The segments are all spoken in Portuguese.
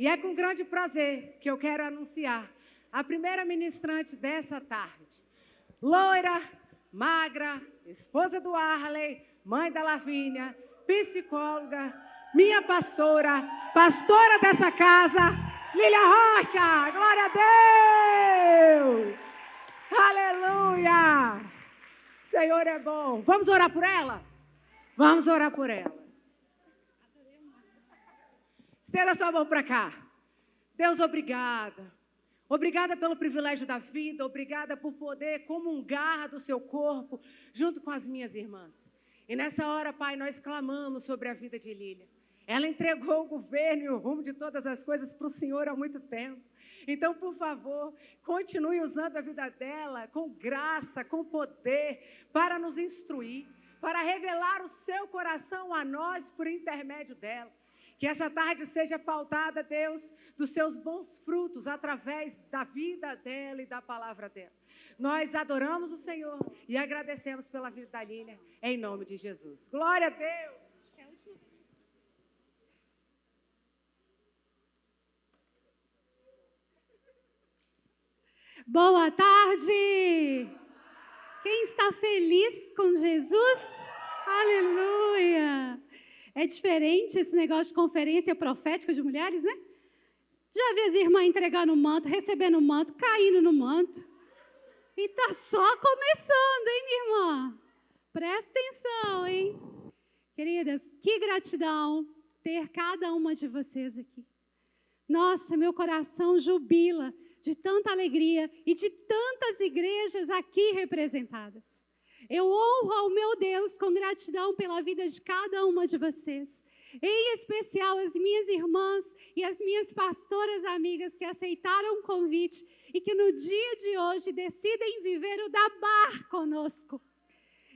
E é com grande prazer que eu quero anunciar a primeira ministrante dessa tarde. Loira, magra, esposa do Arley, mãe da Lavínia, psicóloga, minha pastora, pastora dessa casa, Lília Rocha. Glória a Deus! Aleluia! Senhor é bom. Vamos orar por ela? Vamos orar por ela. Estenda sua mão para cá. Deus, obrigada. Obrigada pelo privilégio da vida. Obrigada por poder comungar do seu corpo junto com as minhas irmãs. E nessa hora, Pai, nós clamamos sobre a vida de Lília. Ela entregou o governo e o rumo de todas as coisas para o Senhor há muito tempo. Então, por favor, continue usando a vida dela com graça, com poder, para nos instruir, para revelar o seu coração a nós por intermédio dela. Que essa tarde seja pautada, Deus, dos seus bons frutos, através da vida dela e da palavra dela. Nós adoramos o Senhor e agradecemos pela vida da Lília, em nome de Jesus. Glória a Deus! Boa tarde! Quem está feliz com Jesus? Aleluia! É diferente esse negócio de conferência profética de mulheres, né? Já vi as irmãs entregando o manto, recebendo o manto, caindo no manto. E tá só começando, hein, minha irmã? Presta atenção, hein? Queridas, que gratidão ter cada uma de vocês aqui. Nossa, meu coração jubila de tanta alegria e de tantas igrejas aqui representadas. Eu honro ao meu Deus com gratidão pela vida de cada uma de vocês. Em especial as minhas irmãs e as minhas pastoras amigas que aceitaram o convite e que no dia de hoje decidem viver o Dabar conosco.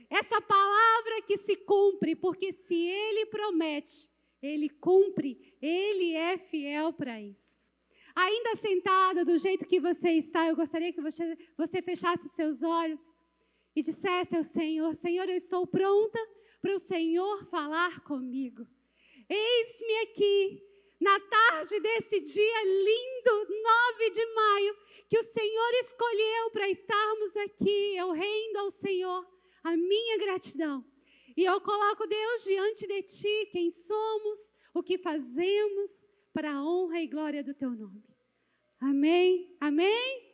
Essa palavra que se cumpre, porque se Ele promete, Ele cumpre, Ele é fiel para isso. Ainda sentada do jeito que você está, eu gostaria que você fechasse os seus olhos e dissesse ao Senhor: Senhor, eu estou pronta para o Senhor falar comigo. Eis-me aqui, na tarde desse dia lindo, 9 de maio, que o Senhor escolheu para estarmos aqui. Eu rendo ao Senhor a minha gratidão. E eu coloco, Deus, diante de Ti, quem somos, o que fazemos, para a honra e glória do Teu nome. Amém? Amém?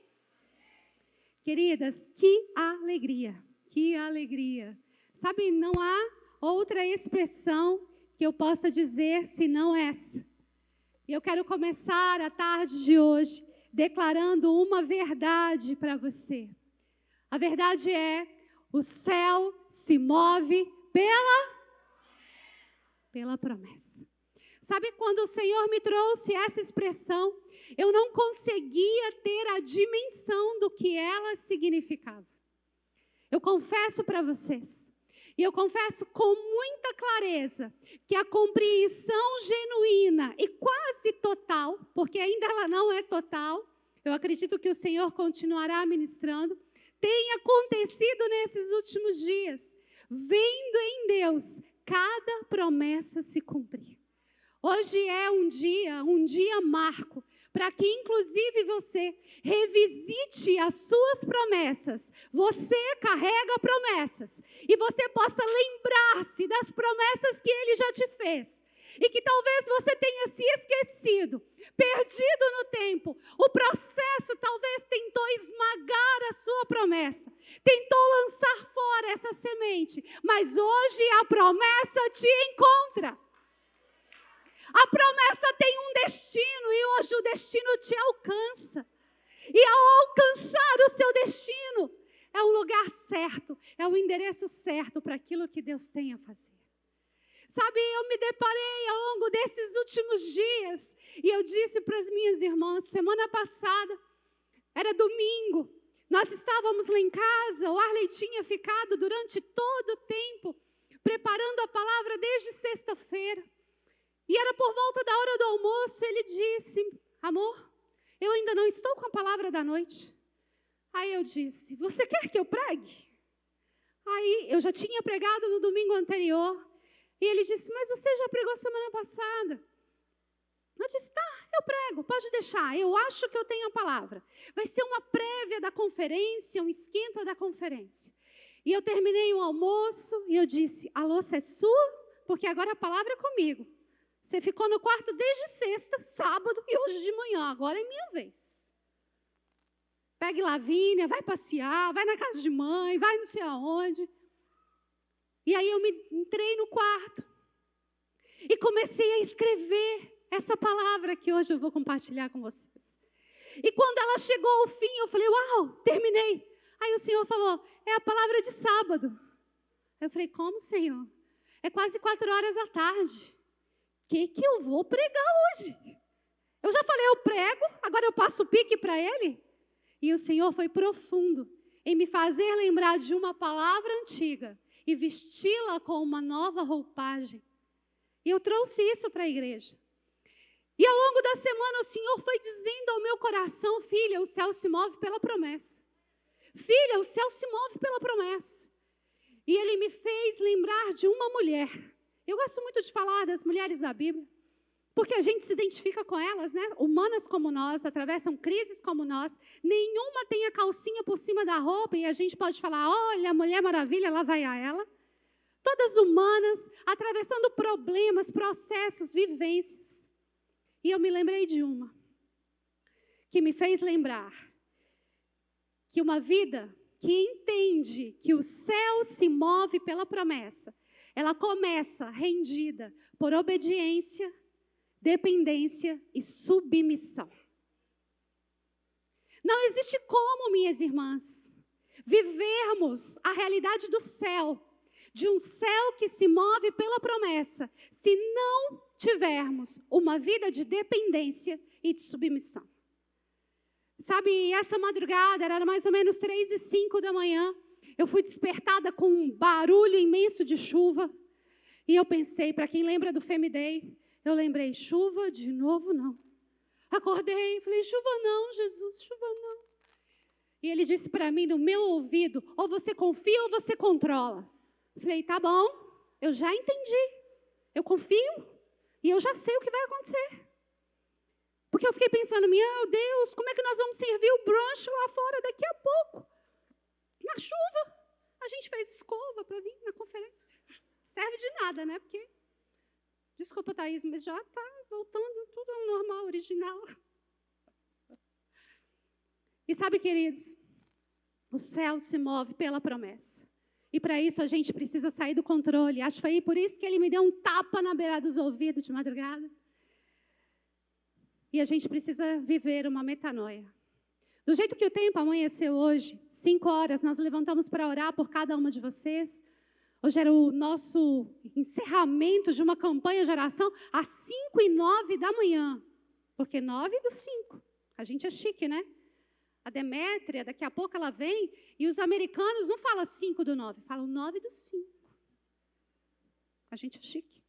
Queridas, que alegria, que alegria. Sabe, não há outra expressão que eu possa dizer senão essa. E eu quero começar a tarde de hoje declarando uma verdade para você. A verdade é: o céu se move pela promessa. Sabe, quando o Senhor me trouxe essa expressão, eu não conseguia ter a dimensão do que ela significava. Eu confesso para vocês, e eu confesso com muita clareza, que a compreensão genuína e quase total, porque ainda ela não é total, eu acredito que o Senhor continuará ministrando, tem acontecido nesses últimos dias, vendo em Deus cada promessa se cumprir. Hoje é um dia marco, para que inclusive você revisite as suas promessas. Você carrega promessas e você possa lembrar-se das promessas que Ele já te fez. E que talvez você tenha se esquecido, perdido no tempo. O processo talvez tentou esmagar a sua promessa, tentou lançar fora essa semente, mas hoje a promessa te encontra. A promessa tem um destino e hoje o destino te alcança. E ao alcançar o seu destino, é o lugar certo, é o endereço certo para aquilo que Deus tem a fazer. Sabe, eu me deparei ao longo desses últimos dias e eu disse para as minhas irmãs, semana passada, era domingo, nós estávamos lá em casa, o Arley tinha ficado durante todo o tempo preparando a palavra desde sexta-feira. E era por volta da hora do almoço, ele disse: amor, eu ainda não estou com a palavra da noite. Aí eu disse: você quer que eu pregue? Aí eu já tinha pregado no domingo anterior. E ele disse: mas você já pregou semana passada. Eu disse, tá, eu prego, pode deixar, eu acho que eu tenho a palavra. Vai ser uma prévia da conferência, um esquenta da conferência. E eu terminei o almoço e eu disse, a louça é sua, porque agora a palavra é comigo. Você ficou no quarto desde sexta, sábado e hoje de manhã, agora é minha vez. Pegue Lavínia, vai passear, vai na casa de mãe, vai não sei aonde. E aí eu me entrei no quarto e comecei a escrever essa palavra que hoje eu vou compartilhar com vocês. E quando ela chegou ao fim, eu falei, uau, terminei. Aí o Senhor falou, é a palavra de sábado. Eu falei, como, Senhor? É quase 4 horas da tarde. O que eu vou pregar hoje? Eu já falei, eu prego, agora eu passo o pique para ele. E o Senhor foi profundo em me fazer lembrar de uma palavra antiga e vesti-la com uma nova roupagem. E eu trouxe isso para a igreja. E ao longo da semana o Senhor foi dizendo ao meu coração, filha, o céu se move pela promessa. Filha, o céu se move pela promessa. E Ele me fez lembrar de uma mulher. Eu gosto muito de falar das mulheres da Bíblia, porque a gente se identifica com elas, né? Humanas como nós, atravessam crises como nós. Nenhuma tem a calcinha por cima da roupa e a gente pode falar, olha, a Mulher Maravilha, lá vai a ela. Todas humanas, atravessando problemas, processos, vivências. E eu me lembrei de uma, que me fez lembrar que uma vida que entende que o céu se move pela promessa, ela começa rendida por obediência, dependência e submissão. Não existe como, minhas irmãs, vivermos a realidade do céu, de um céu que se move pela promessa, se não tivermos uma vida de dependência e de submissão. Sabe, essa madrugada, era mais ou menos 3:05 da manhã, eu fui despertada com um barulho imenso de chuva, e eu pensei, para quem lembra do Femiday, eu lembrei, chuva de novo não. Acordei, falei, chuva não, Jesus, chuva não. E Ele disse para mim no meu ouvido, ou você confia ou você controla. Falei, tá bom, eu já entendi, eu confio e eu já sei o que vai acontecer. Porque eu fiquei pensando, meu Deus, como é que nós vamos servir o brunch lá fora daqui a pouco? Na chuva. A gente fez escova para vir na conferência. Serve de nada, né? Porque, desculpa, Thaís, mas já está voltando tudo ao normal, original. E sabe, queridos, o céu se move pela promessa. E para isso a gente precisa sair do controle. Acho que foi por isso que Ele me deu um tapa na beira dos ouvidos de madrugada. E a gente precisa viver uma metanoia. Do jeito que o tempo amanheceu hoje, 5 horas, nós levantamos para orar por cada uma de vocês. Hoje era o nosso encerramento de uma campanha de oração às 5:09 da manhã. Porque 9:05. A gente é chique, né? A Demétria, daqui a pouco ela vem, e os americanos não falam 5:09, falam 9:05. A gente é chique.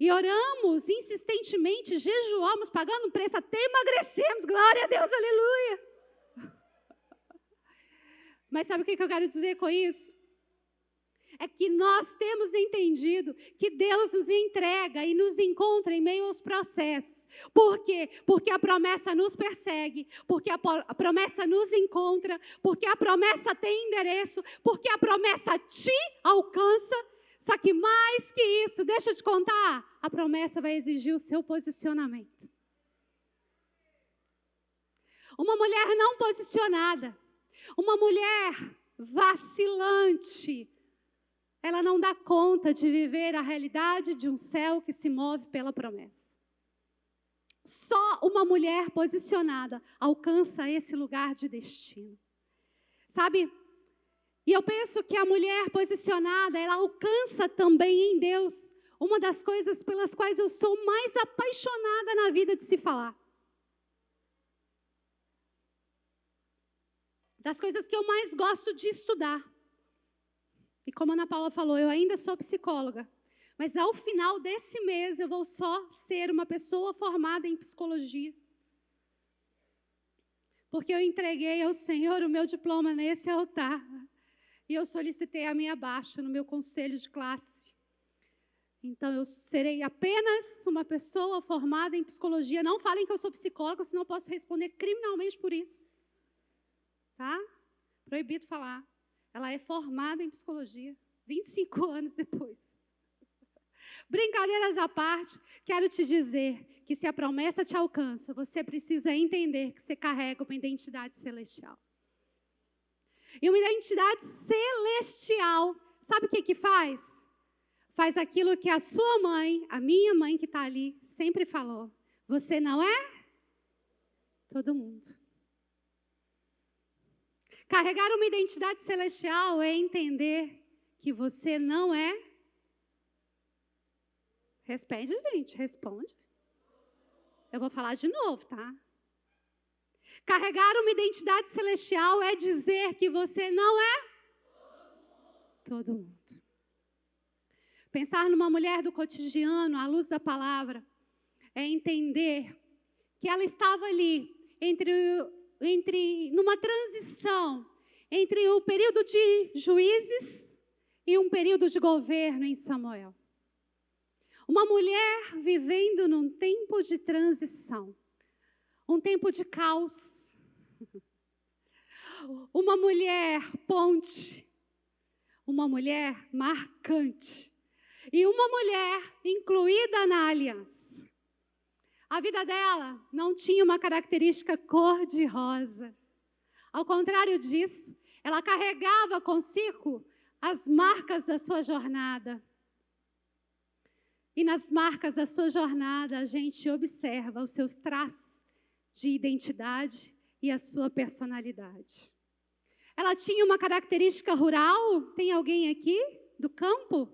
E oramos insistentemente, jejuamos, pagando um preço, até emagrecemos, glória a Deus, aleluia. Mas sabe o que eu quero dizer com isso? É que nós temos entendido que Deus nos entrega e nos encontra em meio aos processos. Por quê? Porque a promessa nos persegue, porque a promessa nos encontra, porque a promessa tem endereço, porque a promessa te alcança. Só que mais que isso, deixa eu te contar, a promessa vai exigir o seu posicionamento. Uma mulher não posicionada, uma mulher vacilante, ela não dá conta de viver a realidade de um céu que se move pela promessa. Só uma mulher posicionada alcança esse lugar de destino. Sabe? E eu penso que a mulher posicionada, ela alcança também em Deus uma das coisas pelas quais eu sou mais apaixonada na vida de se falar. Das coisas que eu mais gosto de estudar. E como a Ana Paula falou, eu ainda sou psicóloga. Mas ao final desse mês eu vou só ser uma pessoa formada em psicologia. Porque eu entreguei ao Senhor o meu diploma nesse altar. E eu solicitei a minha baixa no meu conselho de classe. Então, eu serei apenas uma pessoa formada em psicologia. Não falem que eu sou psicóloga, senão eu posso responder criminalmente por isso. Tá? Proibido falar. Ela é formada em psicologia, 25 anos depois. Brincadeiras à parte, quero te dizer que se a promessa te alcança, você precisa entender que você carrega uma identidade celestial. E uma identidade celestial, sabe o que faz? Faz aquilo que a sua mãe, a minha mãe que está ali, sempre falou. Você não é todo mundo. Carregar uma identidade celestial é entender que você não é. Responde, gente, responde. Eu vou falar de novo, tá? Carregar uma identidade celestial é dizer que você não é todo mundo. Pensar numa mulher do cotidiano, à luz da palavra, é entender que ela estava ali numa transição entre o período de juízes e um período de governo em Samuel. Uma mulher vivendo num tempo de transição, um tempo de caos. Uma mulher ponte, uma mulher marcante e uma mulher incluída na aliança. A vida dela não tinha uma característica cor-de-rosa. Ao contrário disso, ela carregava consigo as marcas da sua jornada. E nas marcas da sua jornada, a gente observa os seus traços de identidade e a sua personalidade. Ela tinha uma característica rural. Tem alguém aqui do campo?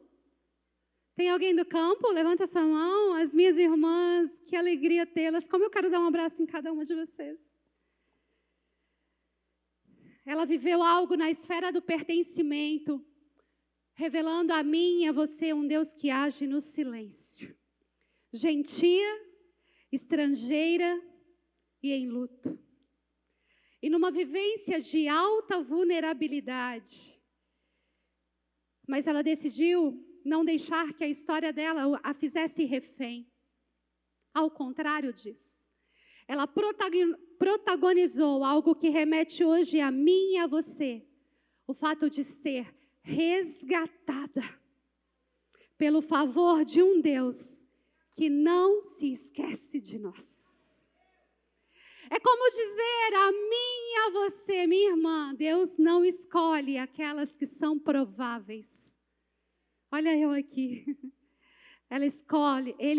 Tem alguém do campo? Levanta sua mão. As minhas irmãs, que alegria tê-las. Como eu quero dar um abraço em cada uma de vocês. Ela viveu algo na esfera do pertencimento, revelando a mim e a você um Deus que age no silêncio. Gentia, estrangeira e em luto. E numa vivência de alta vulnerabilidade. Mas ela decidiu não deixar que a história dela a fizesse refém. Ao contrário disso, ela protagonizou algo que remete hoje a mim e a você. O fato de ser resgatada pelo favor de um Deus que não se esquece de nós. É como dizer a mim e a você, minha irmã, Deus não escolhe aquelas que são prováveis. Olha eu aqui. Ele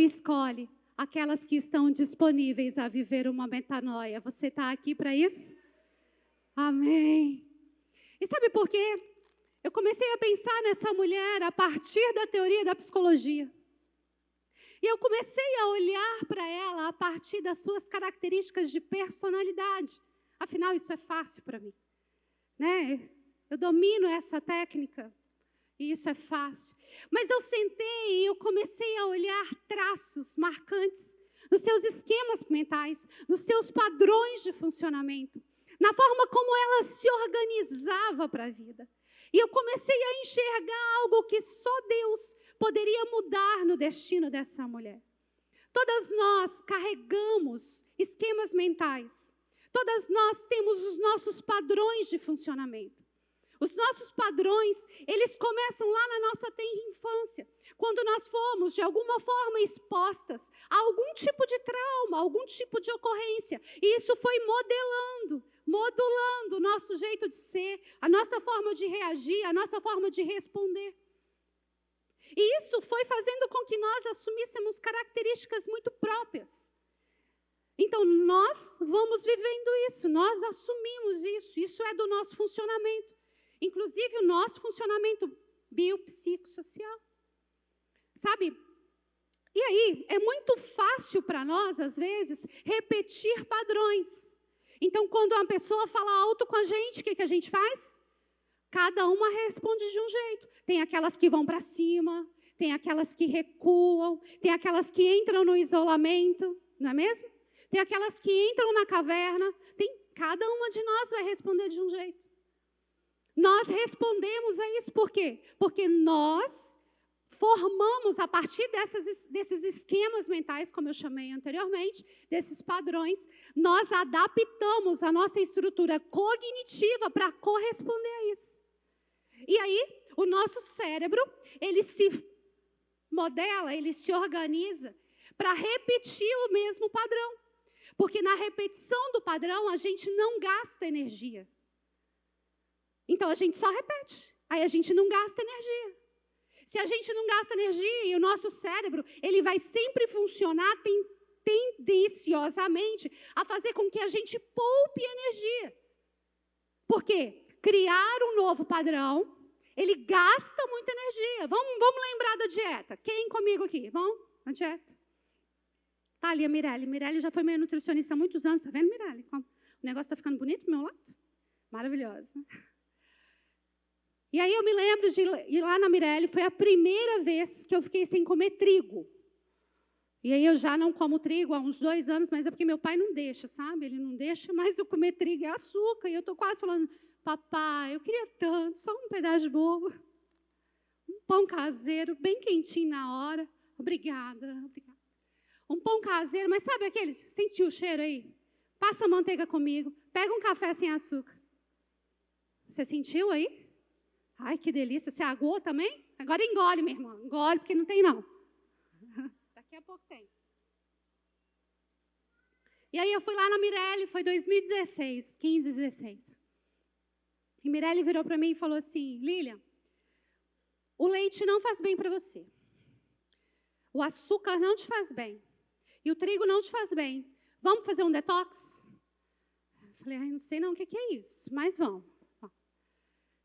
escolhe aquelas que estão disponíveis a viver uma metanoia. Você está aqui para isso? Amém. E sabe por quê? Eu comecei a pensar nessa mulher a partir da teoria da psicologia. E eu comecei a olhar para ela a partir das suas características de personalidade. Afinal, isso é fácil para mim, né? Eu domino essa técnica e isso é fácil. Mas eu sentei e eu comecei a olhar traços marcantes nos seus esquemas mentais, nos seus padrões de funcionamento, na forma como ela se organizava para a vida. E eu comecei a enxergar algo que só Deus poderia mudar no destino dessa mulher. Todas nós carregamos esquemas mentais. Todas nós temos os nossos padrões de funcionamento. Os nossos padrões, eles começam lá na nossa tenra infância, quando nós fomos, de alguma forma, expostas a algum tipo de trauma, algum tipo de ocorrência. E isso foi modulando o nosso jeito de ser, a nossa forma de reagir, a nossa forma de responder. E isso foi fazendo com que nós assumíssemos características muito próprias. Então, nós vamos vivendo isso, nós assumimos isso é do nosso funcionamento. Inclusive o nosso funcionamento biopsicossocial. Sabe? E aí, é muito fácil para nós, às vezes, repetir padrões. Então, quando uma pessoa fala alto com a gente, o que a gente faz? Cada uma responde de um jeito. Tem aquelas que vão para cima, tem aquelas que recuam, tem aquelas que entram no isolamento, não é mesmo? Tem aquelas que entram na caverna. Cada uma de nós vai responder de um jeito. Nós respondemos a isso por quê? Porque nós formamos, a partir desses esquemas mentais, como eu chamei anteriormente, desses padrões, nós adaptamos a nossa estrutura cognitiva para corresponder a isso. E aí, o nosso cérebro, ele se modela, ele se organiza para repetir o mesmo padrão. Porque na repetição do padrão, a gente não gasta energia. Então, a gente só repete. Aí a gente não gasta energia. Se a gente não gasta energia e o nosso cérebro, ele vai sempre funcionar tendenciosamente a fazer com que a gente poupe energia. Por quê? Criar um novo padrão, ele gasta muita energia. Vamos lembrar da dieta. Quem comigo aqui? Vamos? A dieta. Tá ali a Mirelle. Mirelle já foi minha nutricionista há muitos anos. Tá vendo, Mirelle? O negócio está ficando bonito do meu lado? Maravilhosa. E aí eu me lembro de ir lá na Mirelle, foi a primeira vez que eu fiquei sem comer trigo. E aí eu já não como trigo há uns 2 anos, mas é porque meu pai não deixa, sabe? Ele não deixa mais eu comer trigo, é açúcar. E eu estou quase falando, papai, eu queria tanto, só um pedaço de bolo. Um pão caseiro, bem quentinho na hora. Obrigada, obrigada. Um pão caseiro, mas sabe aquele, sentiu o cheiro aí? Passa a manteiga comigo, pega um café sem açúcar. Você sentiu aí? Ai, que delícia. Você aguou também? Agora engole, minha irmã. Engole, porque não tem, não. Daqui a pouco tem. E aí eu fui lá na Mirelle, foi 2016, 15, 16. E Mirelle virou para mim e falou assim, Lilian, o leite não faz bem para você. O açúcar não te faz bem. E o trigo não te faz bem. Vamos fazer um detox? Eu falei, ai, não sei não o que é isso, mas vamos.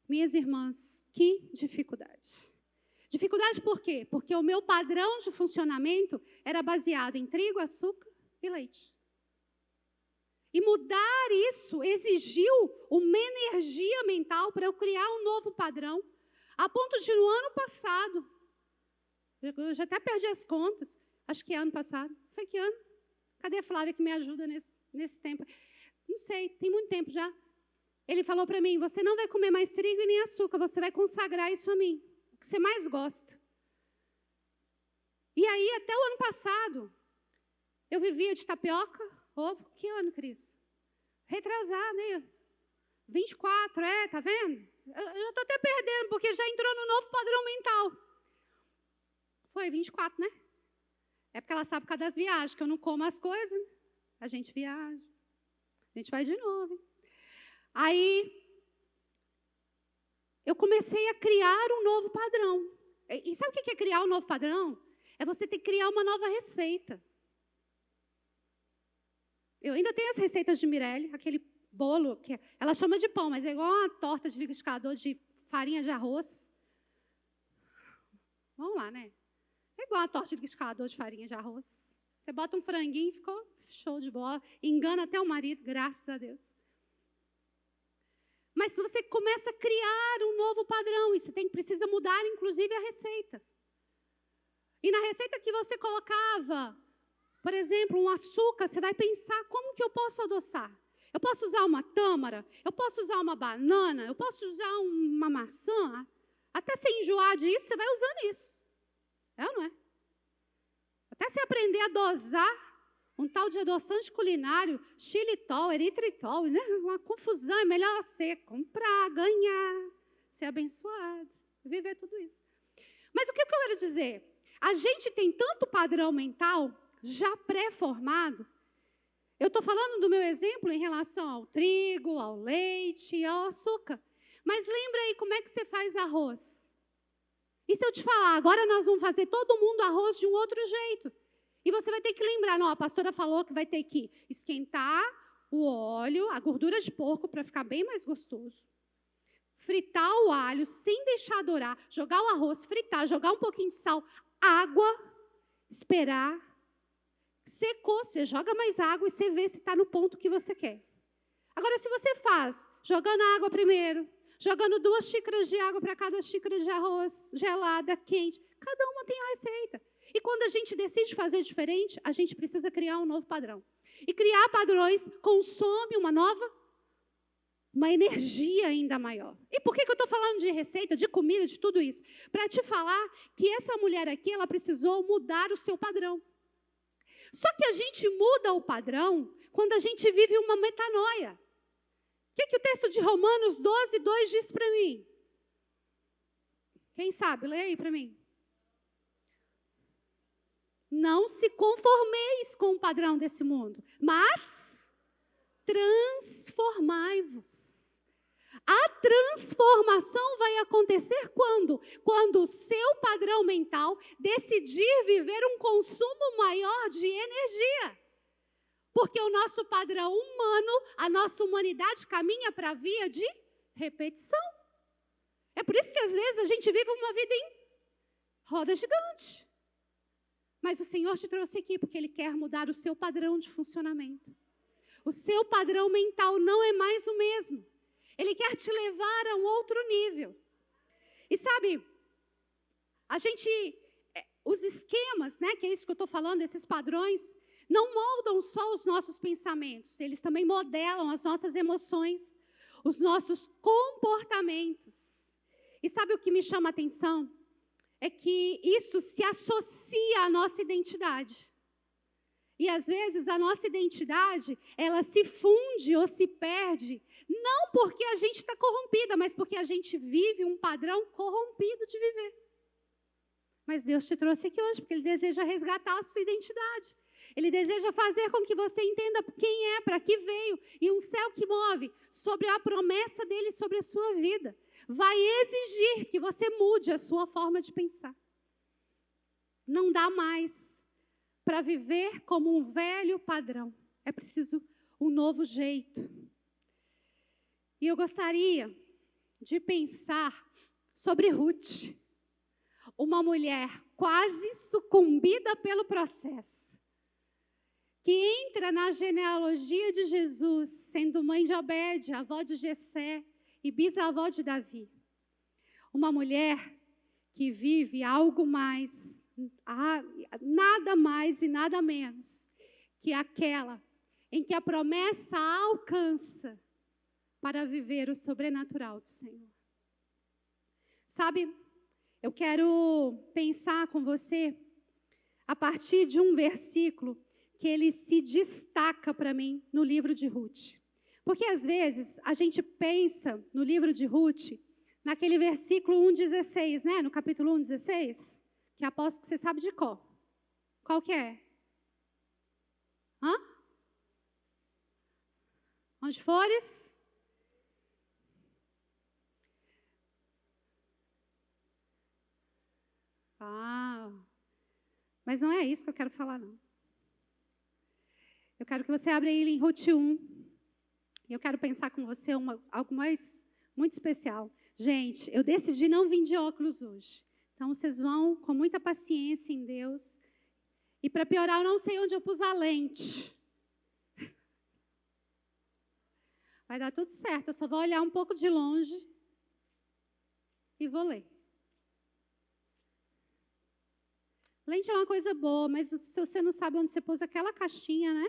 Minhas irmãs, que dificuldade. Dificuldade por quê? Porque o meu padrão de funcionamento era baseado em trigo, açúcar e leite. E mudar isso exigiu uma energia mental para eu criar um novo padrão, a ponto de no ano passado, eu já até perdi as contas, acho que é ano passado. Foi que ano? Cadê a Flávia que me ajuda nesse tempo? Não sei, tem muito tempo já. Ele falou para mim, você não vai comer mais trigo e nem açúcar, você vai consagrar isso a mim, o que você mais gosta. E aí, até o ano passado, eu vivia de tapioca, ovo. Que ano, Cris? Retrasado, hein? 24, tá vendo? Eu já estou até perdendo, porque já entrou no novo padrão mental. Foi 24, né? É porque ela sabe por causa das viagens, que eu não como as coisas, né? A gente viaja. A gente vai de novo, hein? Aí, eu comecei a criar um novo padrão. E sabe o que é criar um novo padrão? É você ter que criar uma nova receita. Eu ainda tenho as receitas de Mirelle, aquele bolo, que ela chama de pão, mas é igual uma torta de liquidificador de farinha de arroz. Vamos lá, né? É igual uma torta de liquidificador de farinha de arroz. Você bota um franguinho e ficou show de bola. Engana até o marido, graças a Deus. Mas você começa a criar um novo padrão, e você precisa mudar, inclusive, a receita. E na receita que você colocava, por exemplo, um açúcar, você vai pensar, como que eu posso adoçar? Eu posso usar uma tâmara? Eu posso usar uma banana? Eu posso usar uma maçã? Até você enjoar disso, você vai usando isso. É ou não é? Até você aprender a dosar um tal de adoçante culinário, xilitol, eritritol, né? Uma confusão, é melhor você comprar, ganhar, ser abençoado, viver tudo isso. Mas o que eu quero dizer? A gente tem tanto padrão mental já pré-formado. Eu estou falando do meu exemplo em relação ao trigo, ao leite e ao açúcar. Mas lembra aí como é que você faz arroz? E se eu te falar, agora nós vamos fazer todo mundo arroz de um outro jeito? E você vai ter que lembrar, não, a pastora falou que vai ter que esquentar o óleo, a gordura de porco para ficar bem mais gostoso. Fritar o alho sem deixar dourar, jogar o arroz, fritar, jogar um pouquinho de sal, água, esperar. Secou, você joga mais água e você vê se está no ponto que você quer. Agora, se você faz, jogando a água primeiro, jogando 2 xícaras de água para cada xícara de arroz, gelada, quente, cada uma tem a receita. E quando a gente decide fazer diferente, a gente precisa criar um novo padrão. E criar padrões consome uma nova uma energia ainda maior. E por que eu estou falando de receita, de comida, de tudo isso? Para te falar que essa mulher aqui, ela precisou mudar o seu padrão. Só que a gente muda o padrão quando a gente vive uma metanoia. O que o texto de Romanos 12, 2 diz para mim? Quem sabe? Lê aí para mim. Não se conformeis com o padrão desse mundo, mas transformai-vos. A transformação vai acontecer quando? Quando o seu padrão mental decidir viver um consumo maior de energia. Porque o nosso padrão humano, a nossa humanidade caminha para a via de repetição. É por isso que às vezes a gente vive uma vida em roda gigante. Mas o Senhor te trouxe aqui porque Ele quer mudar o seu padrão de funcionamento. O seu padrão mental não é mais o mesmo. Ele quer te levar a um outro nível. E sabe, os esquemas, né, que é isso que eu estou falando, esses padrões, não moldam só os nossos pensamentos, eles também modelam as nossas emoções, os nossos comportamentos. E sabe o que me chama a atenção? É que isso se associa à nossa identidade. E às vezes a nossa identidade, ela se funde ou se perde, não porque a gente está corrompida, mas porque a gente vive um padrão corrompido de viver. Mas Deus te trouxe aqui hoje, porque Ele deseja resgatar a sua identidade. Ele deseja fazer com que você entenda quem é, para que veio. E um céu que move sobre a promessa dEle sobre a sua vida vai exigir que você mude a sua forma de pensar. Não dá mais para viver como um velho padrão. É preciso um novo jeito. E eu gostaria de pensar sobre Ruth, uma mulher quase sucumbida pelo processo, que entra na genealogia de Jesus, sendo mãe de Obed, avó de Jessé e bisavó de Davi. Uma mulher que vive algo mais, nada mais e nada menos que aquela em que a promessa alcança para viver o sobrenatural do Senhor. Sabe, eu quero pensar com você a partir de um versículo que ele se destaca para mim no livro de Ruth. Porque às vezes a gente pensa no livro de Ruth, naquele versículo 1,16, né? No capítulo 1,16, que aposto que você sabe de cor. Qual que é? Hã? Onde fores? Mas não é isso que eu quero falar, não. Eu quero que você abra ele em Ruth 1. E eu quero pensar com você algo mais muito especial. Gente, eu decidi não vir de óculos hoje. Então, vocês vão com muita paciência em Deus. E para piorar, eu não sei onde eu pus a lente. Vai dar tudo certo. Eu só vou olhar um pouco de longe e vou ler. Lente é uma coisa boa, mas se você não sabe onde você pôs aquela caixinha, né?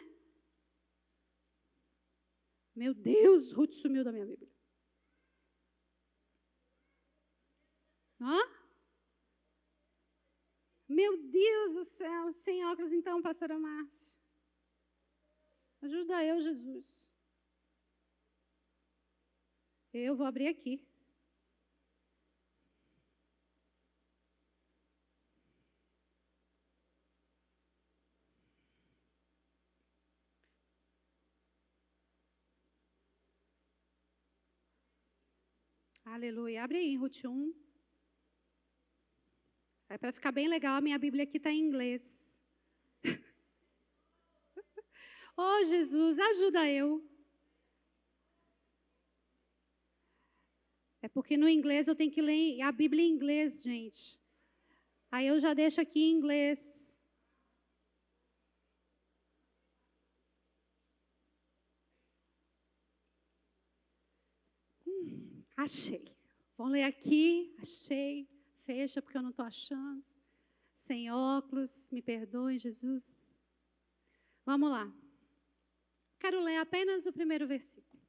Meu Deus, Ruth sumiu da minha Bíblia. Hã? Meu Deus do céu, sem óculos então, pastora Márcia. Ajuda eu, Jesus. Eu vou abrir aqui. Aleluia. Abre aí, Ruth 1. É para ficar bem legal, a minha Bíblia aqui está em inglês. Oh, Jesus, ajuda eu. É porque no inglês eu tenho que ler a Bíblia em inglês, gente. Aí eu já deixo aqui em inglês. Achei. Vamos ler aqui. Achei. Fecha porque eu não estou achando. Sem óculos. Me perdoe, Jesus. Vamos lá. Quero ler apenas o primeiro versículo.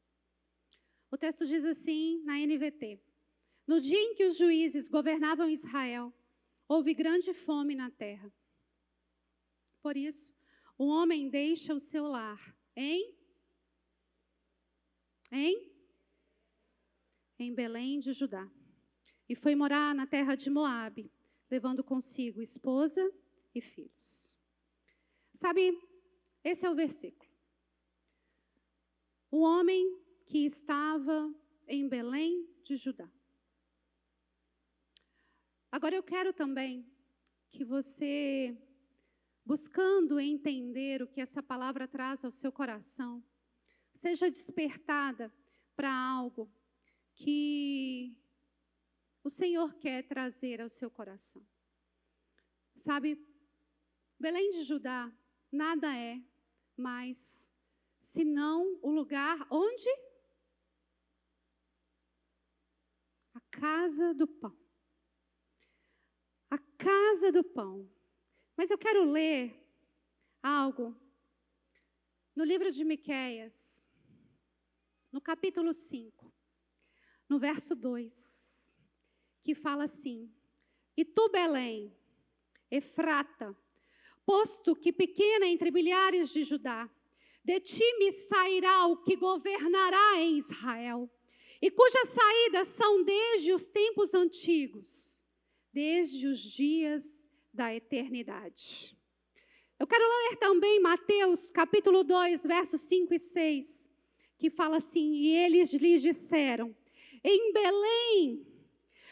O texto diz assim, na NVT: no dia em que os juízes governavam Israel, houve grande fome na terra. Por isso, o homem deixa o seu lar em Belém de Judá, e foi morar na terra de Moabe, levando consigo esposa e filhos. Sabe, esse é o versículo. O homem que estava em Belém de Judá. Agora eu quero também que você, buscando entender o que essa palavra traz ao seu coração, seja despertada para algo que o Senhor quer trazer ao seu coração. Sabe, Belém de Judá nada é mais senão o lugar onde? A casa do pão. A casa do pão. Mas eu quero ler algo no livro de Miqueias, no capítulo 5, no verso 2, que fala assim: e tu, Belém, Efrata, posto que pequena entre milhares de Judá, de ti me sairá o que governará em Israel, e cujas saídas são desde os tempos antigos, desde os dias da eternidade. Eu quero ler também Mateus, capítulo 2, versos 5 e 6, que fala assim: e eles lhes disseram, em Belém,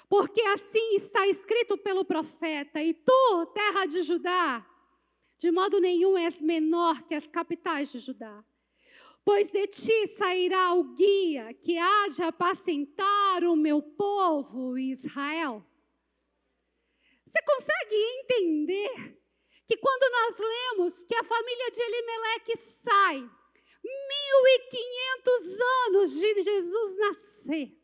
porque assim está escrito pelo profeta, e tu, terra de Judá, de modo nenhum és menor que as capitais de Judá. Pois de ti sairá o guia que há de apacentar o meu povo Israel. Você consegue entender que quando nós lemos que a família de Elimeleque sai 1500 anos de Jesus nascer,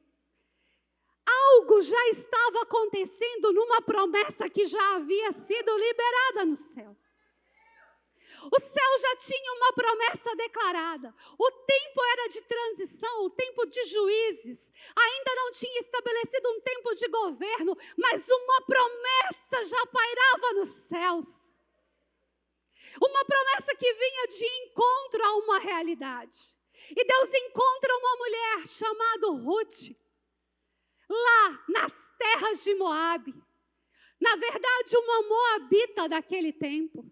algo já estava acontecendo numa promessa que já havia sido liberada no céu. O céu já tinha uma promessa declarada. O tempo era de transição, o tempo de juízes. Ainda não tinha estabelecido um tempo de governo, mas uma promessa já pairava nos céus. Uma promessa que vinha de encontro a uma realidade. E Deus encontra uma mulher chamada Ruth, lá nas terras de Moabe. Na verdade, uma moabita daquele tempo.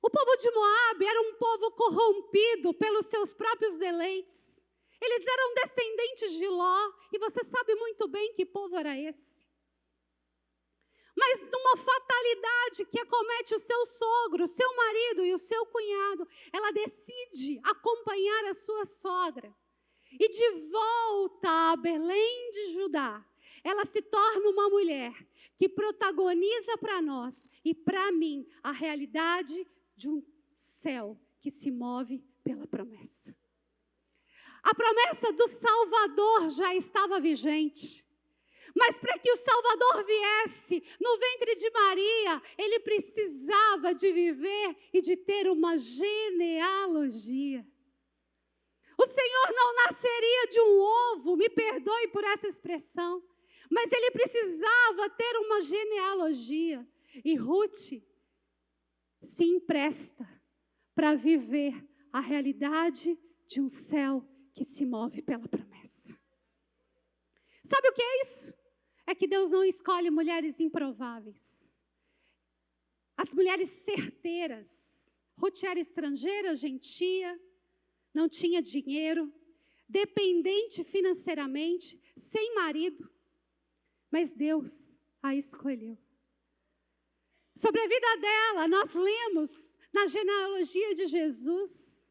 O povo de Moabe era um povo corrompido pelos seus próprios deleites. Eles eram descendentes de Ló, e você sabe muito bem que povo era esse. Mas numa fatalidade que acomete o seu sogro, o seu marido e o seu cunhado, ela decide acompanhar a sua sogra. E de volta a Belém de Judá, ela se torna uma mulher que protagoniza para nós e para mim a realidade de um céu que se move pela promessa. A promessa do Salvador já estava vigente. Mas para que o Salvador viesse no ventre de Maria, ele precisava de viver e de ter uma genealogia. O Senhor não nasceria de um ovo, me perdoe por essa expressão, mas ele precisava ter uma genealogia. E Ruth se empresta para viver a realidade de um céu que se move pela promessa. Sabe o que é isso? É que Deus não escolhe mulheres improváveis. As mulheres certeiras. Ruth era estrangeira, gentia, não tinha dinheiro, dependente financeiramente, sem marido. Mas Deus a escolheu. Sobre a vida dela, nós lemos na genealogia de Jesus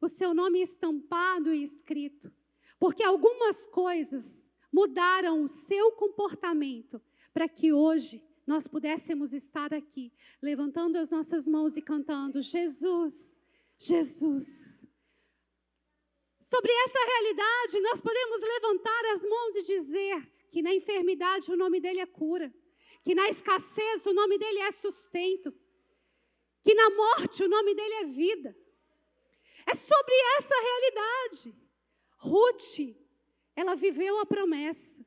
o seu nome estampado e escrito, porque algumas coisas mudaram o seu comportamento para que hoje nós pudéssemos estar aqui, levantando as nossas mãos e cantando: Jesus, Jesus. Sobre essa realidade, nós podemos levantar as mãos e dizer que na enfermidade o nome dele é cura, que na escassez o nome dele é sustento, que na morte o nome dele é vida. É sobre essa realidade. Ruth, ela viveu a promessa.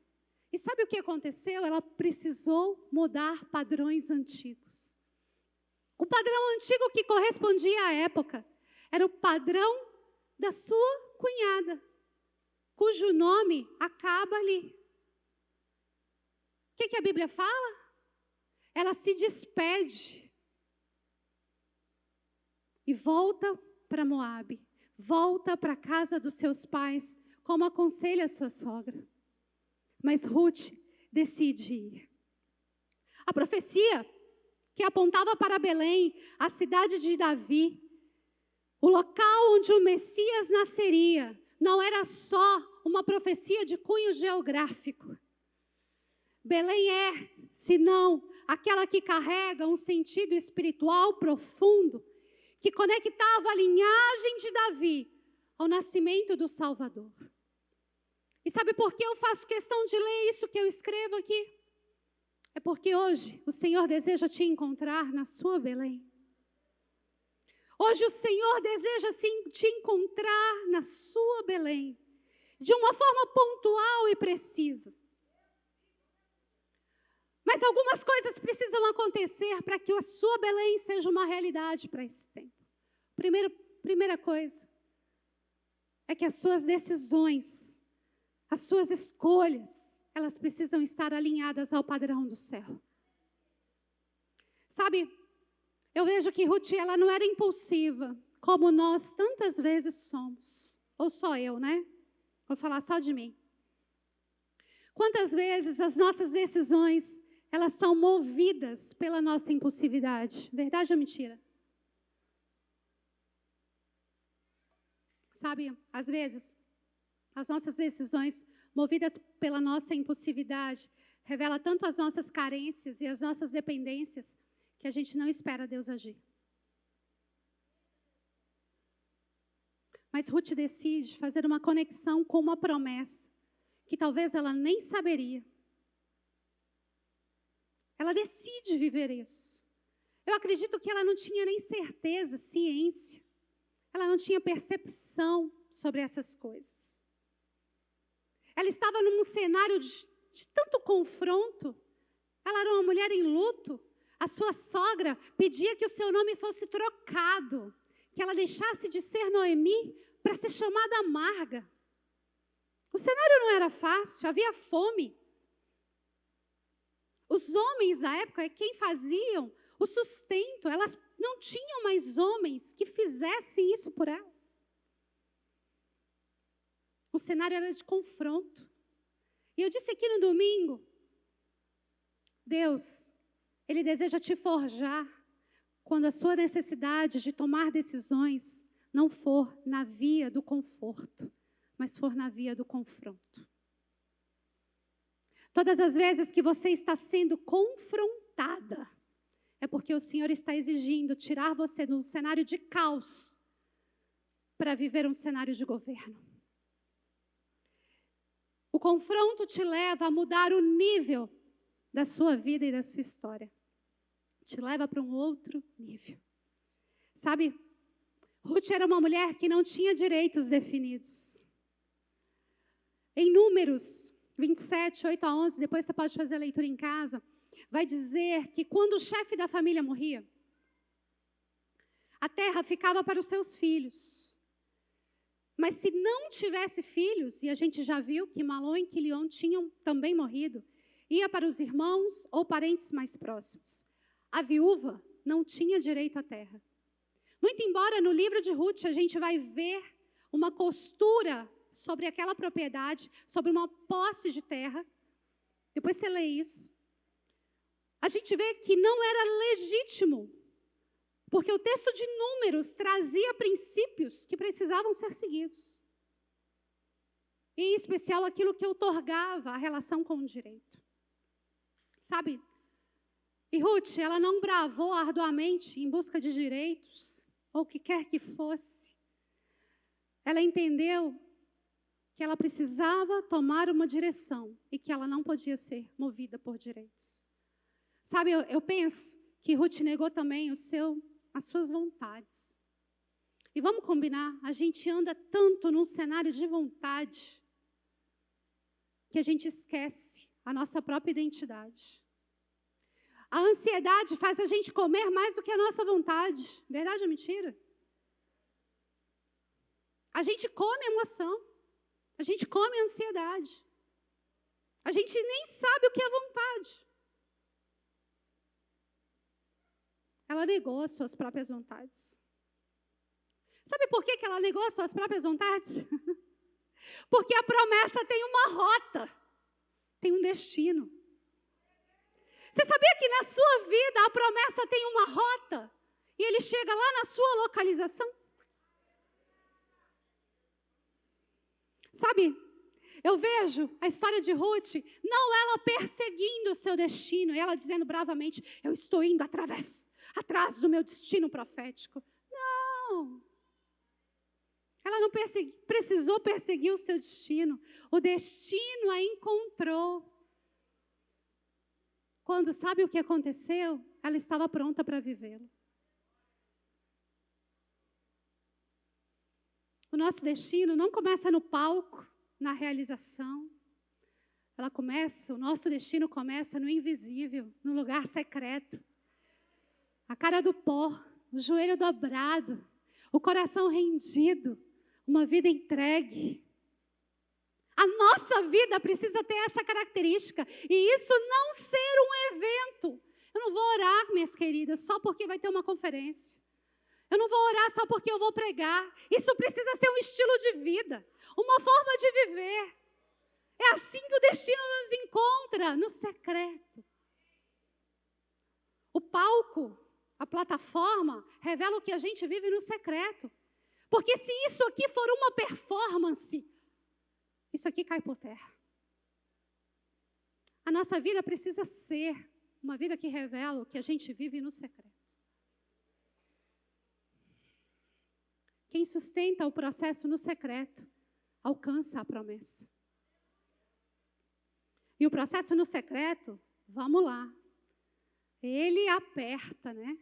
E sabe o que aconteceu? Ela precisou mudar padrões antigos. O padrão antigo que correspondia à época era o padrão da sua cunhada, cujo nome acaba ali. O que a Bíblia fala? Ela se despede e volta para Moabe, volta para a casa dos seus pais, como aconselha a sua sogra. Mas Ruth decide ir. A profecia que apontava para Belém, a cidade de Davi, o local onde o Messias nasceria, não era só uma profecia de cunho geográfico. Belém é, senão, aquela que carrega um sentido espiritual profundo, que conectava a linhagem de Davi ao nascimento do Salvador. E sabe por que eu faço questão de ler isso que eu escrevo aqui? É porque hoje o Senhor deseja te encontrar na sua Belém. Hoje o Senhor deseja sim te encontrar na sua Belém, de uma forma pontual e precisa. Mas algumas coisas precisam acontecer para que a sua Belém seja uma realidade para esse tempo. Primeira coisa é que as suas decisões, as suas escolhas, elas precisam estar alinhadas ao padrão do céu. Sabe, eu vejo que Ruth, ela não era impulsiva, como nós tantas vezes somos. Ou só eu, né? Vou falar só de mim. Quantas vezes as nossas decisões, elas são movidas pela nossa impulsividade? Verdade ou mentira? Sabe, às vezes, as nossas decisões movidas pela nossa impulsividade revela tanto as nossas carências e as nossas dependências que a gente não espera Deus agir. Mas Ruth decide fazer uma conexão com uma promessa que talvez ela nem saberia. Ela decide viver isso. Eu acredito que ela não tinha nem certeza, ciência. Ela não tinha percepção sobre essas coisas. Ela estava num cenário de tanto confronto. Ela era uma mulher em luto. A sua sogra pedia que o seu nome fosse trocado, que ela deixasse de ser Noemi para ser chamada Amarga. O cenário não era fácil, havia fome. Os homens da época é quem faziam o sustento. Elas não tinham mais homens que fizessem isso por elas. O cenário era de confronto. E eu disse aqui no domingo, Deus, Ele deseja te forjar quando a sua necessidade de tomar decisões não for na via do conforto, mas for na via do confronto. Todas as vezes que você está sendo confrontada, é porque o Senhor está exigindo tirar você de um cenário de caos para viver um cenário de governo. O confronto te leva a mudar o nível da sua vida e da sua história. Te leva para um outro nível. Sabe, Ruth era uma mulher que não tinha direitos definidos. Em Números 27, 8 a 11, depois você pode fazer a leitura em casa, vai dizer que quando o chefe da família morria, a terra ficava para os seus filhos. Mas se não tivesse filhos, e a gente já viu que Malom e Quilion tinham também morrido, ia para os irmãos ou parentes mais próximos. A viúva não tinha direito à terra. Muito embora no livro de Ruth a gente vai ver uma costura sobre aquela propriedade, sobre uma posse de terra. Depois você lê isso. A gente vê que não era legítimo, porque o texto de Números trazia princípios que precisavam ser seguidos. E, em especial, aquilo que outorgava a relação com o direito. Sabe? E Ruth, ela não bravou arduamente em busca de direitos, ou o que quer que fosse. Ela entendeu que ela precisava tomar uma direção e que ela não podia ser movida por direitos. Sabe, eu penso que Ruth negou também as suas vontades. E vamos combinar, a gente anda tanto num cenário de vontade que a gente esquece a nossa própria identidade. A ansiedade faz a gente comer mais do que a nossa vontade. Verdade ou mentira? A gente come emoção. A gente come ansiedade. A gente nem sabe o que é vontade. Ela negou as suas próprias vontades. Sabe por que ela negou as suas próprias vontades? Porque a promessa tem uma rota, tem um destino. Você sabia que na sua vida a promessa tem uma rota e ele chega lá na sua localização? Sabe, eu vejo a história de Ruth, não ela perseguindo o seu destino, ela dizendo bravamente, eu estou indo atrás do meu destino profético. Não. Ela não precisou perseguir o seu destino. O destino a encontrou. Quando sabe o que aconteceu? Ela estava pronta para vivê-lo. O nosso destino não começa no palco, na realização. O nosso destino começa no invisível, no lugar secreto. A cara do pó, o joelho dobrado, o coração rendido, uma vida entregue. A nossa vida precisa ter essa característica. E isso não ser um evento. Eu não vou orar, minhas queridas, só porque vai ter uma conferência. Eu não vou orar só porque eu vou pregar. Isso precisa ser um estilo de vida, uma forma de viver. É assim que o destino nos encontra, no secreto. O palco, a plataforma, revela o que a gente vive no secreto. Porque se isso aqui for uma performance, isso aqui cai por terra. A nossa vida precisa ser uma vida que revela o que a gente vive no secreto. Quem sustenta o processo no secreto, alcança a promessa. E o processo no secreto, vamos lá, ele aperta, né?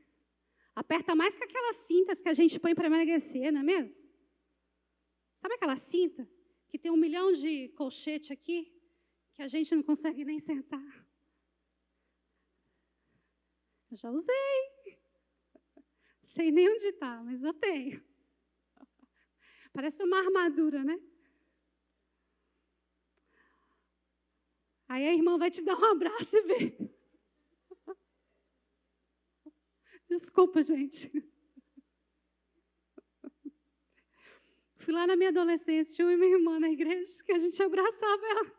Aperta mais que aquelas cintas que a gente põe para emagrecer, não é mesmo? Sabe aquela cinta que tem 1 milhão de colchete aqui, que a gente não consegue nem sentar? Eu já usei. Sei nem onde está, mas eu tenho. Parece uma armadura, né? Aí a irmã vai te dar um abraço e ver. Desculpa, gente. Fui lá na minha adolescência, tinha uma minha irmã na igreja, que a gente abraçava ela.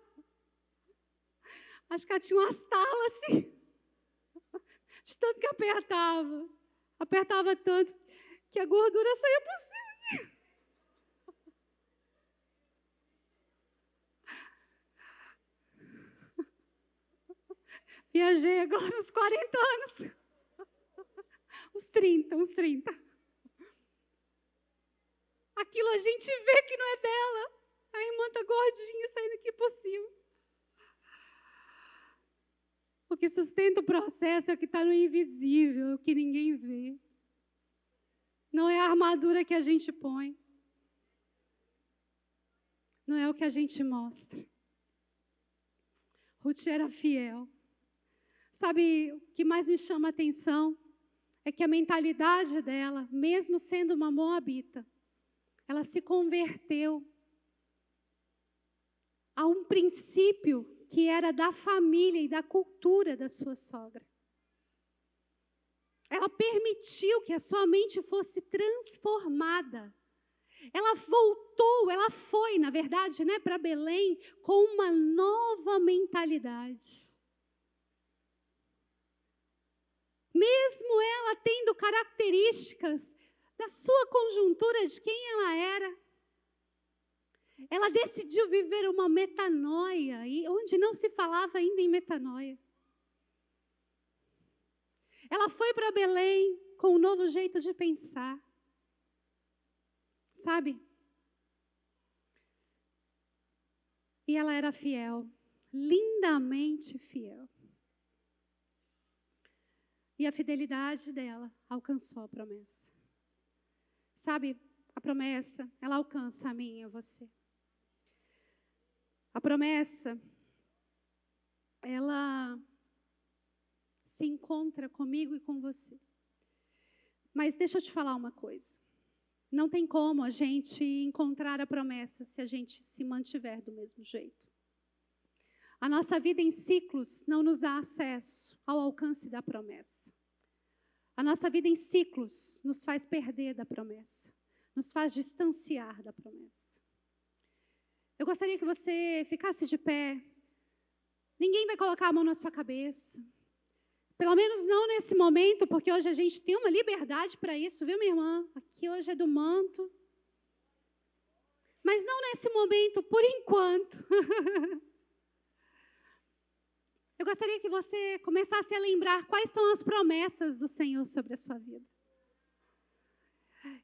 Acho que ela tinha umas talas assim, de tanto que apertava. Apertava tanto que a gordura saía por cima. Viajei agora uns 40 anos. Uns 30. Aquilo a gente vê que não é dela. A irmã está gordinha, saindo aqui por cima. O que sustenta o processo é o que está no invisível, é o que ninguém vê. Não é a armadura que a gente põe. Não é o que a gente mostra. Ruth era fiel. Sabe, o que mais me chama a atenção é que a mentalidade dela, mesmo sendo uma moabita, ela se converteu a um princípio que era da família e da cultura da sua sogra. Ela permitiu que a sua mente fosse transformada. Ela foi, na verdade, né, para Belém com uma nova mentalidade. Mesmo ela tendo características da sua conjuntura de quem ela era, ela decidiu viver uma metanoia, onde não se falava ainda em metanoia. Ela foi para Belém com um novo jeito de pensar. Sabe? E ela era fiel, lindamente fiel. E a fidelidade dela alcançou a promessa. Sabe, A promessa, ela alcança a mim e a você. A promessa, ela se encontra comigo e com você. Mas deixa eu te falar uma coisa. Não tem como a gente encontrar a promessa se a gente se mantiver do mesmo jeito. A nossa vida em ciclos não nos dá acesso ao alcance da promessa. A nossa vida em ciclos nos faz perder da promessa, nos faz distanciar da promessa. Eu gostaria que você ficasse de pé. Ninguém vai colocar a mão na sua cabeça. Pelo menos não nesse momento, porque hoje a gente tem uma liberdade para isso, viu, minha irmã? Aqui hoje é do manto. Mas não nesse momento, por enquanto. Eu gostaria que você começasse a lembrar quais são as promessas do Senhor sobre a sua vida.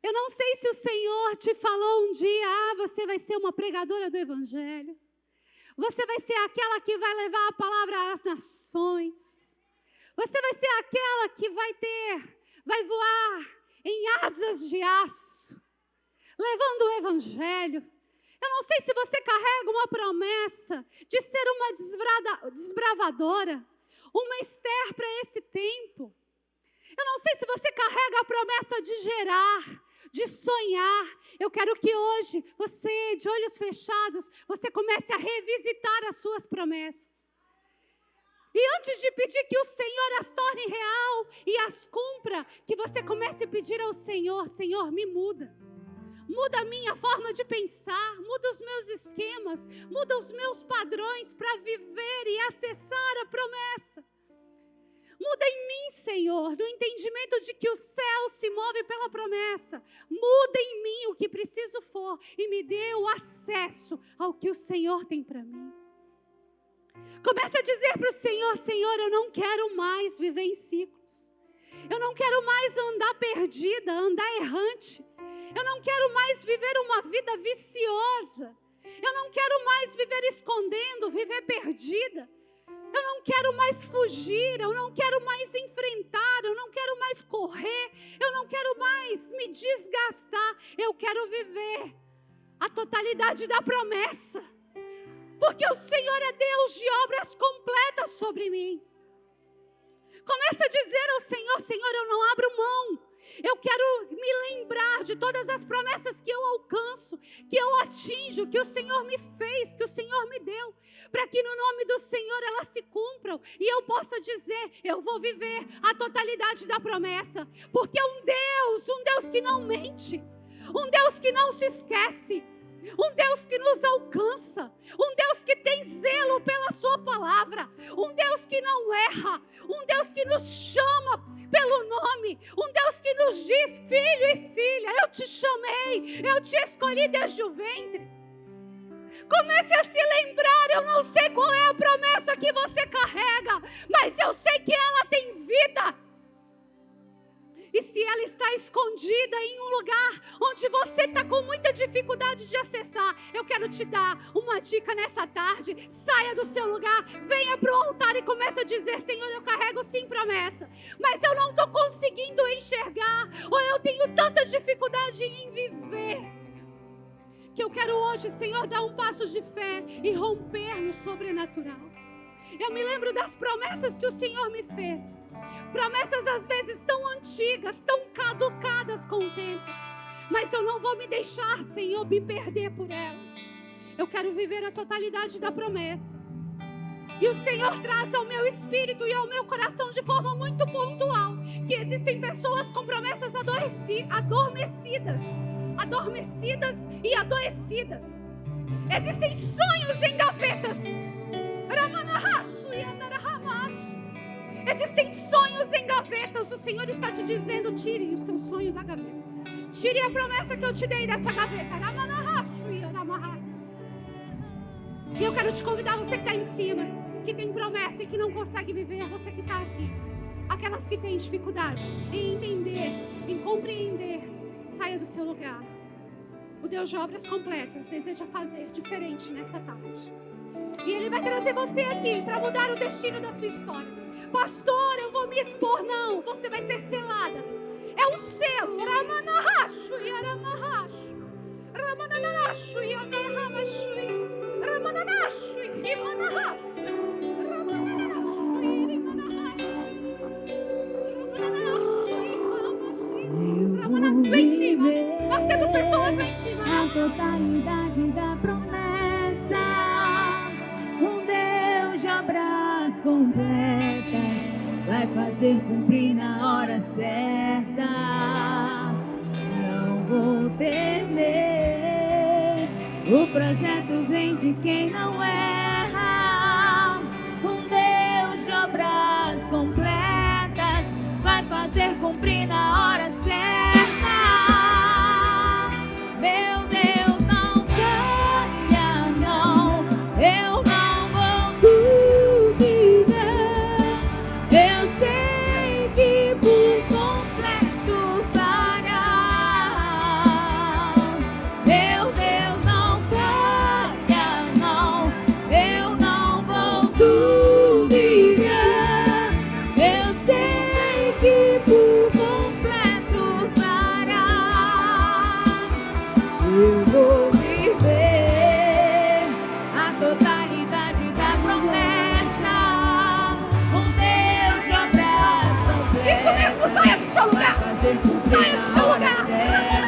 Eu não sei se o Senhor te falou um dia, você vai ser uma pregadora do Evangelho. Você vai ser aquela que vai levar a palavra às nações. Você vai ser aquela que vai voar em asas de aço, levando o Evangelho. Eu não sei se você carrega uma promessa de ser uma desbravadora, uma Esther para esse tempo. Eu não sei se você carrega a promessa de gerar, de sonhar. Eu quero que hoje você, de olhos fechados, você comece a revisitar as suas promessas. E antes de pedir que o Senhor as torne real e as cumpra, que você comece a pedir ao Senhor, Senhor, me muda. Muda a minha forma de pensar, muda os meus esquemas, muda os meus padrões para viver e acessar a promessa. Muda em mim, Senhor, do entendimento de que o céu se move pela promessa. Muda em mim o que preciso for e me dê o acesso ao que o Senhor tem para mim. Comece a dizer para o Senhor, Senhor, eu não quero mais viver em ciclos. Eu não quero mais andar perdida, andar errante. Eu não quero mais viver uma vida viciosa. Eu não quero mais viver escondendo, viver perdida. Eu não quero mais fugir, eu não quero mais enfrentar, eu não quero mais correr, eu não quero mais me desgastar. Eu quero viver a totalidade da promessa. Porque o Senhor é Deus de obras completas sobre mim. Comece a dizer ao Senhor, Senhor, eu não abro mão. Eu quero me lembrar de todas as promessas que eu alcanço, que eu atinjo, que o Senhor me fez, que o Senhor me deu, para que no nome do Senhor elas se cumpram e eu possa dizer, eu vou viver a totalidade da promessa, porque é um Deus que não mente, um Deus que não se esquece, um Deus que nos alcança, um Deus que tem zelo pela sua palavra, um Deus que não erra, um Deus que nos chama pelo nome, um Deus que nos diz, filho e filha, eu te chamei, eu te escolhi desde o ventre. Comece a se lembrar, eu não sei qual é a promessa que você carrega, mas eu sei que ela tem vida. E se ela está escondida em um lugar onde você está com muita dificuldade de acessar, eu quero te dar uma dica nessa tarde. Saia do seu lugar, venha para o altar e comece a dizer, Senhor, eu carrego sim promessa, mas eu não estou conseguindo enxergar, ou eu tenho tanta dificuldade em viver, que eu quero hoje, Senhor, dar um passo de fé e romper no sobrenatural. Eu me lembro das promessas que o Senhor me fez. Promessas às vezes tão antigas, tão caducadas com o tempo. Mas eu não vou me deixar, Senhor, me perder por elas. Eu quero viver a totalidade da promessa. E o Senhor traz ao meu espírito e ao meu coração de forma muito pontual que existem pessoas com promessas adormecidas e adoecidas. Existem sonhos em gavetas. Existem sonhos em gavetas. O Senhor está te dizendo, tire o seu sonho da gaveta. Tire a promessa que eu te dei dessa gaveta. E eu quero te convidar, você que está em cima, que tem promessa e que não consegue viver, você que está aqui, aquelas que têm dificuldades em entender, em compreender, saia do seu lugar. O Deus de obras completas deseja fazer diferente nessa tarde. E Ele vai trazer você aqui para mudar o destino da sua história. Pastor, eu vou me expor. Não, você vai ser selada. É um selo. Ramanahachu e Aramahashu. a totalidade da promessa. Um Deus de obras completas vai fazer cumprir na hora certa. Não vou temer, o projeto vem de quem não erra. Um Deus de obras completas vai fazer cumprir na hora certa. Meu Deus não falha, não, eu não vou duvidar. Eu sei que por completo fará. Meu Deus não falha, não, eu não vou duvidar. Eu sei que por completo fará. Eu vou viver a totalidade da promessa. Um Deus de obras completas. Isso mesmo, saia do seu lugar. Vai fazer cumprir Saia do na seu hora lugar. certa.